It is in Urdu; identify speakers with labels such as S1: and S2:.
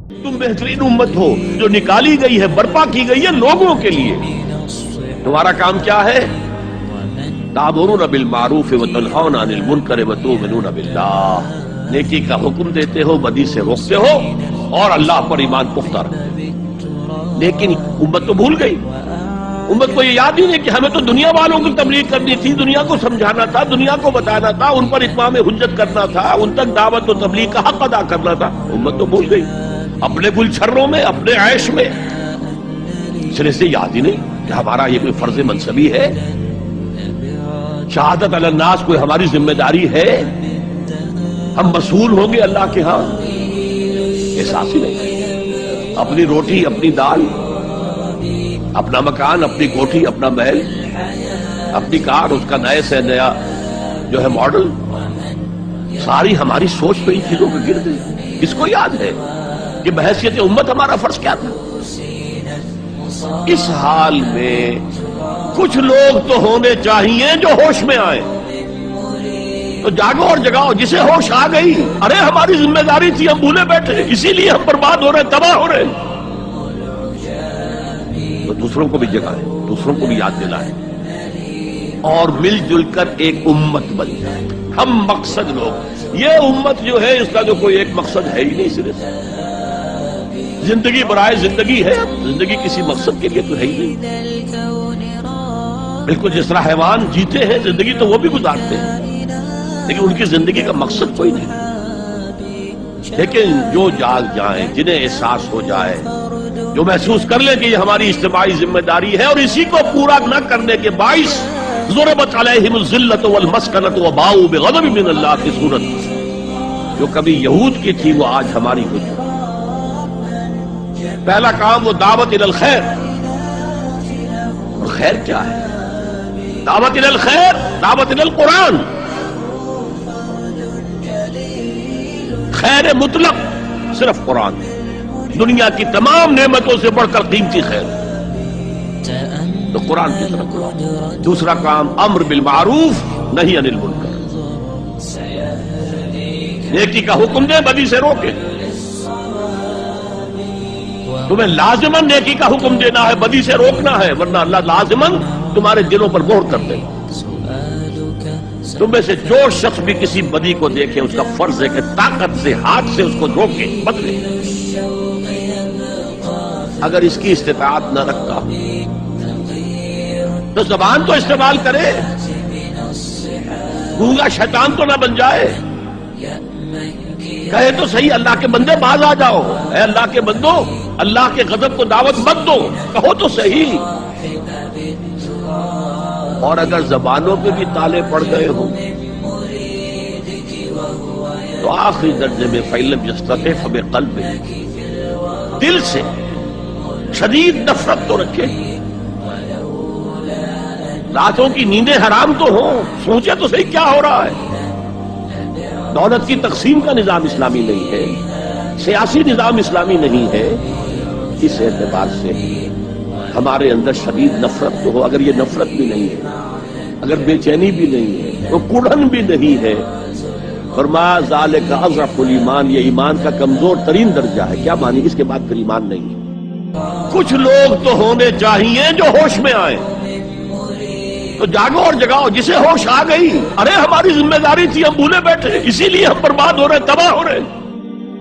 S1: تم بہترین امت ہو جو نکالی گئی ہے، برپا کی گئی ہے لوگوں کے لیے۔ تمہارا کام کیا ہے؟ تأمرون بالمعروف وتنہون عن المنکر وتؤمنون باللہ، نیکی کا حکم دیتے ہو، بدی سے روکتے ہو، اور اللہ پر ایمان پختہ رکھتے ہو۔ لیکن امت تو بھول گئی، امت کو یہ یاد ہی نہیں کہ ہمیں تو دنیا والوں کی تبلیغ کرنی تھی، دنیا کو سمجھانا تھا، دنیا کو بتانا تھا، ان پر اتمام حجت کرنا تھا، ان تک دعوت و تبلیغ کا حق ادا کرنا تھا۔ امت تو بھول گئی اپنے گلچھروں میں، اپنے عیش میں، سرے سے یاد ہی نہیں کہ ہمارا یہ کوئی فرض منصبی ہے، شہادت علی الناس کوئی ہماری ذمہ داری ہے، ہم مسئول ہوں گے اللہ کے ہاں۔ احساس ہی نہیں، اپنی روٹی، اپنی دال، اپنا مکان، اپنی کوٹھی، اپنا محل، اپنی کار، اس کا نئے سے نیا جو ہے ماڈل، ساری ہماری سوچ پہ ان چیزوں پہ گر گئی۔ کس کو یاد ہے کہ بحیثیت امت ہمارا فرض کیا تھا؟ اس حال میں کچھ لوگ تو ہونے چاہیے جو ہوش میں آئے، تو جاگو اور جگاؤ جسے ہوش آ گئی، ارے ہماری ذمہ داری تھی، ہم بھولے بیٹھے، اسی لیے ہم برباد ہو رہے، تباہ ہو رہے۔ تو دوسروں کو بھی جگائیں، دوسروں کو بھی یاد دلائیں، اور مل جل کر ایک امت بن جائے۔ ہم مقصد لوگ، یہ امت جو ہے اس کا جو کوئی ایک مقصد ہے ہی نہیں، صرف زندگی برائے زندگی ہے، زندگی کسی مقصد کے لیے تو ہے ہی نہیں۔ بالکل جس طرح حیوان جیتے ہیں زندگی تو وہ بھی گزارتے ہیں، لیکن ان کی زندگی کا مقصد کوئی نہیں۔ لیکن جو جاگ جائیں، جنہیں احساس ہو جائے، جو محسوس کر لیں کہ یہ ہماری اجتماعی ذمہ داری ہے، اور اسی کو پورا نہ کرنے کے باعث ضربت علیہم الذلۃ والمسکنۃ وباؤوا بغضب من اللہ کی صورت جو کبھی یہود کی تھی وہ آج ہماری ہو چکی۔ پہلا کام وہ دعوت الی الخیر، اور خیر کیا ہے؟ دعوت الی الخیر، دعوت الی القرآن، خیر مطلق صرف قرآن، دنیا کی تمام نعمتوں سے بڑھ کر قیمتی خیر تو قرآن کی طرف۔ دوسرا کام امر بالمعروف نہی عن المنکر، نیکی کا حکم دے، بدی سے روکے۔ تمہیں لازماً نیکی کا حکم دینا ہے، بدی سے روکنا ہے، ورنہ اللہ لازماً تمہارے دلوں پر مہر کر دے گا۔ تم میں سے جو شخص بھی کسی بدی کو دیکھے اس کا فرض ہے کہ طاقت سے، ہاتھ سے اس کو روکے، بدلے۔ اگر اس کی استطاعت نہ رکھتا تو زبان تو استعمال کرے، گونگا شیطان تو نہ بن جائے، کہے تو صحیح اللہ کے بندے باز آ جاؤ، اے اللہ کے بندو اللہ کے غضب کو دعوت مت دو، کہو تو صحیح۔ اور اگر زبانوں پہ بھی تالے پڑ گئے ہوں تو آخری درجے میں فَإِلَّمْ يَسْتَطِعْ فَبِقَلْبِهِ، دل سے شدید نفرت تو رکھے۔ راتوں کی نیندیں حرام تو ہوں، سوچے تو صحیح کیا ہو رہا ہے۔ دولت کی تقسیم کا نظام اسلامی نہیں ہے، سیاسی نظام اسلامی نہیں ہے۔ اس اعتبار سے ہمارے اندر شدید نفرت تو ہو، اگر یہ نفرت بھی نہیں ہے، اگر بے چینی بھی نہیں ہے، تو کڑھن بھی نہیں ہے، فرمایا ذالک اضعف الایمان، یہ ایمان کا کمزور ترین درجہ ہے۔ کیا مانی؟ اس کے بعد پھر ایمان نہیں ہے۔ کچھ لوگ تو ہونے چاہیے جو ہوش میں آئے، تو جاگو اور جگاؤ جسے ہوش آ گئی، ارے ہماری ذمہ داری تھی، ہم بھولے بیٹھے، اسی لیے ہم برباد ہو رہے، تباہ ہو رہے۔